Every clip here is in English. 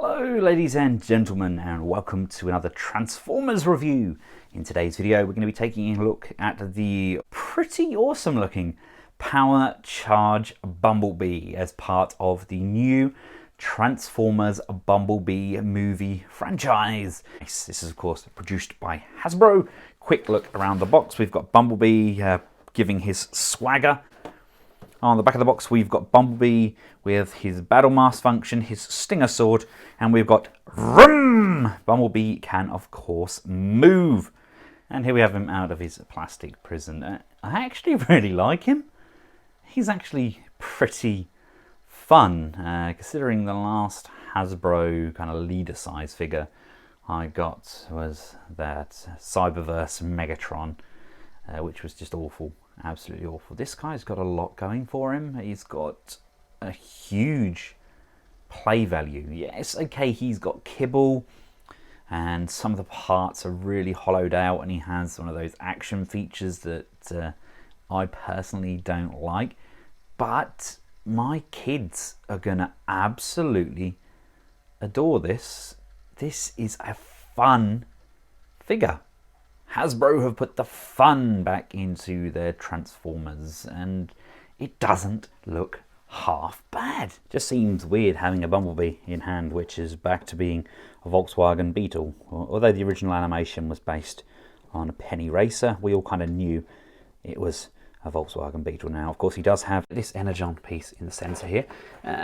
Hello ladies and gentlemen, and welcome to another Transformers review. In today's video we're going to be taking a look at the pretty awesome looking Power Charge Bumblebee as part of the new Transformers Bumblebee movie franchise. This is of course produced by Hasbro. Quick look around the box. We've got Bumblebee giving his swagger. On the back of the box we've got Bumblebee with his battle mass function, his stinger sword, and we've got vroom! Bumblebee can of course move. And here we have him out of his plastic prison. I actually really like him. He's actually pretty fun, considering the last Hasbro kind of leader size figure I got was that Cyberverse Megatron, which was just awful. Absolutely awful. This guy's got a lot going for him. He's got a huge play value. Yes, okay, he's got kibble and some of the parts are really hollowed out, and he has one of those action features that I personally don't like, but my kids are gonna absolutely adore this. This is a fun figure. Hasbro have put the fun back into their Transformers, and it doesn't look half bad. Just seems weird having a Bumblebee in hand which is back to being a Volkswagen Beetle. Although the original animation was based on a penny racer, we all kind of knew it was a Volkswagen Beetle. Now of course he does have this energon piece in the center here.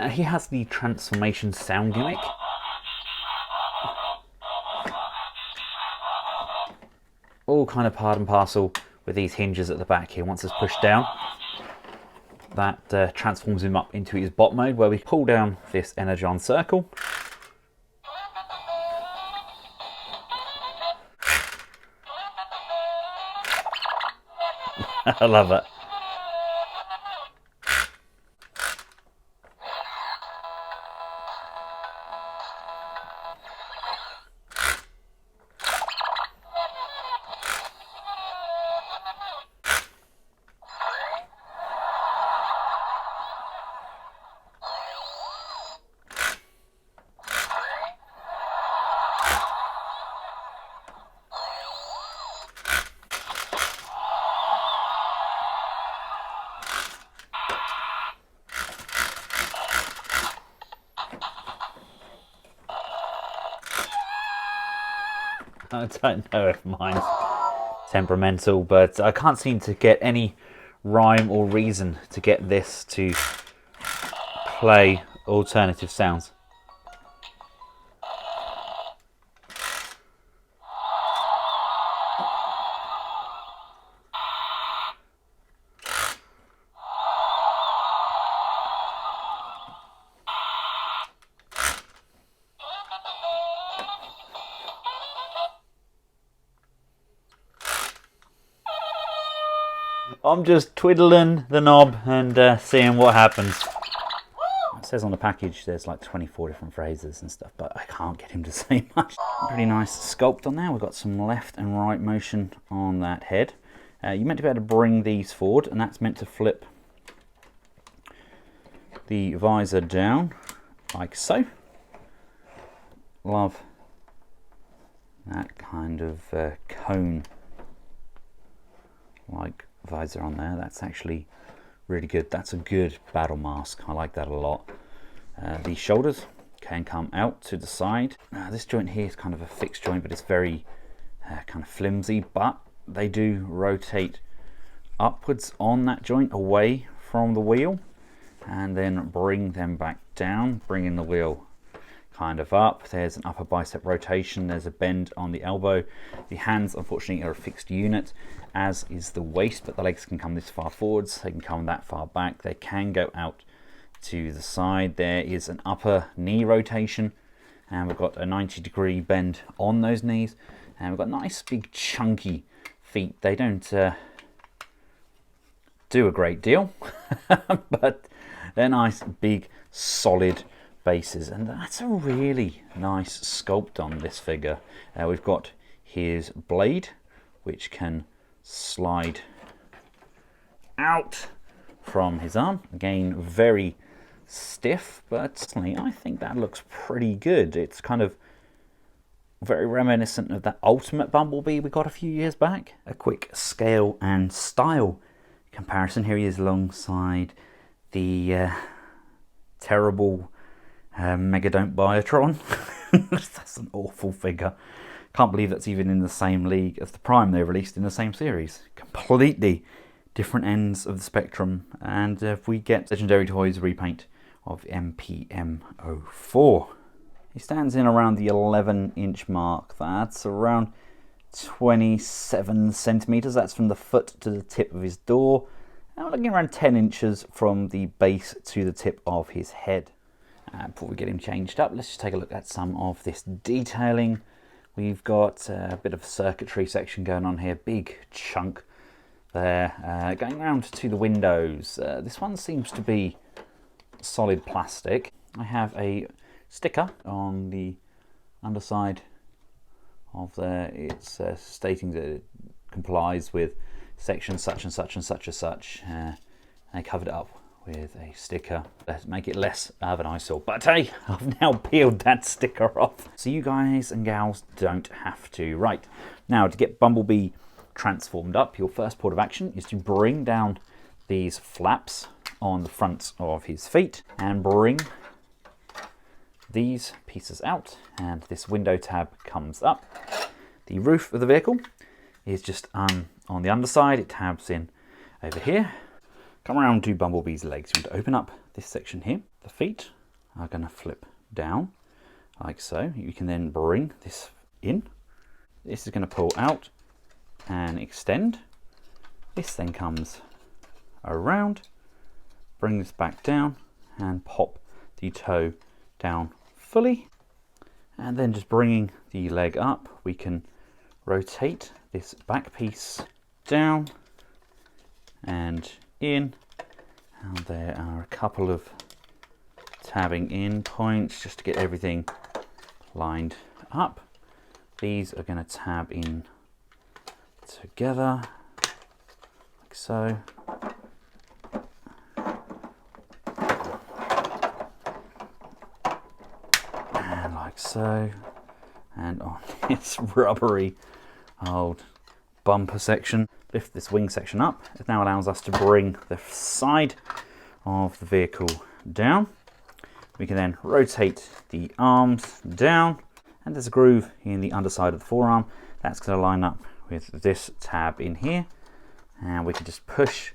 He has the transformation sound gimmick. All kind of part and parcel with these hinges at the back here. Once it's pushed down, that transforms him up into his bot mode, where we pull down this energon circle. I love it. I don't know if mine's temperamental, but I can't seem to get any rhyme or reason to get this to play alternative sounds. I'm just twiddling the knob and seeing what happens. It says on the package there's like 24 different phrases and stuff, but I can't get him to say much. Pretty nice sculpt on there. We've got some left and right motion on that head. You're meant to be able to bring these forward, and that's meant to flip the visor down like so. Love that kind of cone like visor on there. That's actually really good. That's a good battle mask. I like that a lot. These shoulders can come out to the side. This joint here is kind of a fixed joint, but it's very kind of flimsy, but they do rotate upwards on that joint away from the wheel and then bring them back down, bringing the wheel kind of up. There's an upper bicep rotation, there's a bend on the elbow. The hands unfortunately are a fixed unit, as is the waist, but the legs can come this far forwards, they can come that far back, they can go out to the side. There is an upper knee rotation, and we've got a 90-degree bend on those knees, and we've got nice big chunky feet. They don't do a great deal but they're nice big solid bases, and that's a really nice sculpt on this figure. We've got his blade, which can slide out from his arm. Again, very stiff, but personally I think that looks pretty good. It's kind of very reminiscent of that Ultimate Bumblebee we got a few years back. A quick scale and style comparison. Here he is alongside the terrible Megadont Biotron. That's an awful figure. Can't believe that's even in the same league as the Prime they released in the same series. Completely different ends of the spectrum. And if we get Legendary Toys repaint of MPM04. He stands in around the 11-inch mark. That's around 27 centimeters. That's from the foot to the tip of his door. And we're looking around 10 inches from the base to the tip of his head. Before we get him changed up, let's just take a look at some of this detailing. We've got a bit of a circuitry section going on here. Big chunk there. Going around to the windows. This one seems to be solid plastic. I have a sticker on the underside of there. It's stating that it complies with section such and such and such and such. I covered it up with a sticker. Let's make it less of an eyesore. But hey, I've now peeled that sticker off, so you guys and gals don't have to. Right, now to get Bumblebee transformed up, your first port of action is to bring down these flaps on the front of his feet and bring these pieces out, and this window tab comes up. The roof of the vehicle is just on the underside. It tabs in over here. Come around to Bumblebee's legs. You want to open up this section here. The feet are going to flip down like so. You can then bring this in. This is going to pull out and extend. This then comes around, bring this back down and pop the toe down fully, and then just bringing the leg up, we can rotate this back piece down and in, and there are a couple of tabbing in points just to get everything lined up. These are going to tab in together like so. So, and on this rubbery old bumper section, lift this wing section up. It now allows us to bring the side of the vehicle down. We can then rotate the arms down, and there's a groove in the underside of the forearm. That's going to line up with this tab in here, and we can just push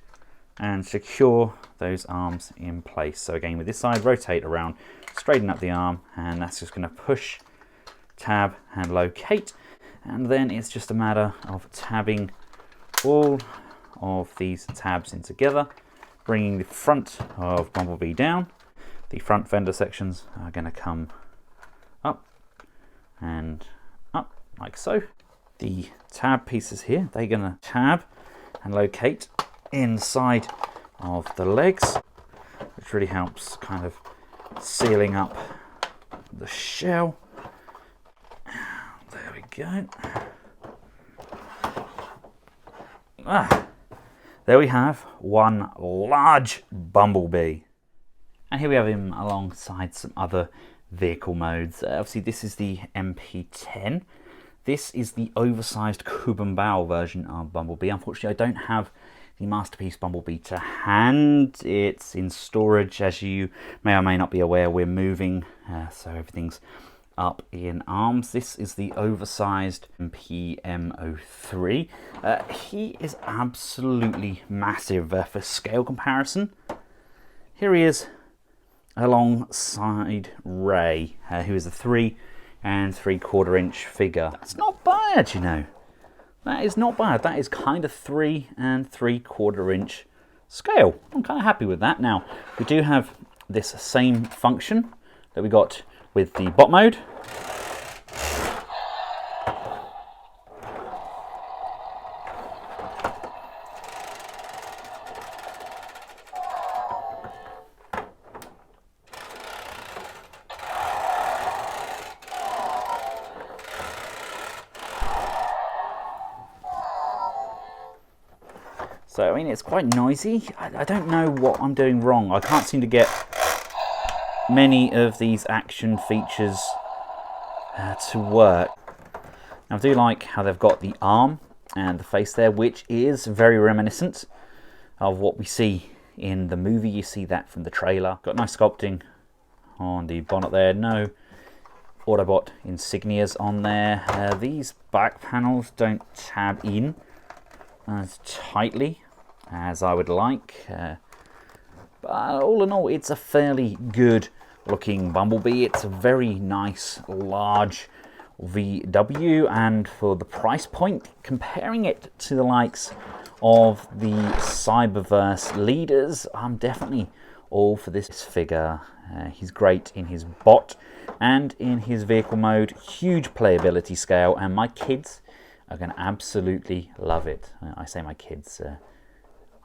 and secure those arms in place. So again, with this side, rotate around, straighten up the arm, and that's just going to push, tab and locate. And then it's just a matter of tabbing all of these tabs in together, bringing the front of Bumblebee down. The front fender sections are going to come up and up like so. The tab pieces here, they're going to tab and locate inside of the legs, which really helps kind of sealing up the shell. There we go. There we have one large Bumblebee. And here we have him alongside some other vehicle modes. Obviously this is the MP10. This is the oversized Kuban Bao version of Bumblebee. Unfortunately, I don't have the Masterpiece Bumblebee to hand. It's in storage, as you may or may not be aware. We're moving, so everything's up in arms. This is the oversized PM03. He is absolutely massive for scale comparison. Here he is alongside Ray, who is a 3 3/4 inch figure. That's not bad, you know. That is not bad. That is kind of 3 3/4 inch scale. I'm kind of happy with that. Now, we do have this same function that we got with the bot mode. So, I mean, it's quite noisy. I don't know what I'm doing wrong. I can't seem to get many of these action features to work. Now, I do like how they've got the arm and the face there, which is very reminiscent of what we see in the movie. You see that from the trailer. Got nice sculpting on the bonnet there. No Autobot insignias on there. These back panels don't tab in as tightly as I would like. But all in all, it's a fairly good looking Bumblebee. It's a very nice, large VW, and for the price point, comparing it to the likes of the Cyberverse leaders, I'm definitely all for this figure. He's great in his bot and in his vehicle mode. Huge playability scale, and my kids are going to absolutely love it. I say my kids,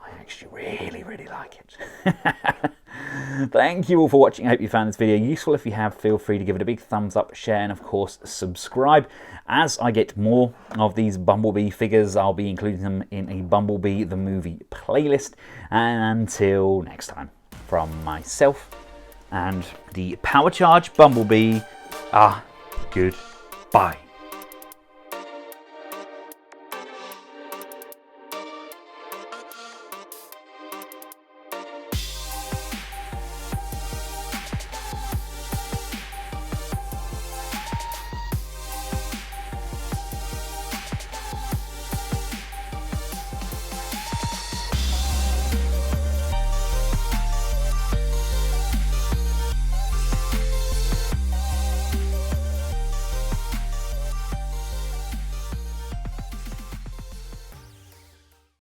I actually really like it. Thank you all for watching. I hope you found this video useful. If you have, feel free to give it a big thumbs up, share, and of course subscribe. As I get more of these Bumblebee figures, I'll be including them in a Bumblebee the Movie playlist. And until next time, from myself and the Power Charge Bumblebee, goodbye.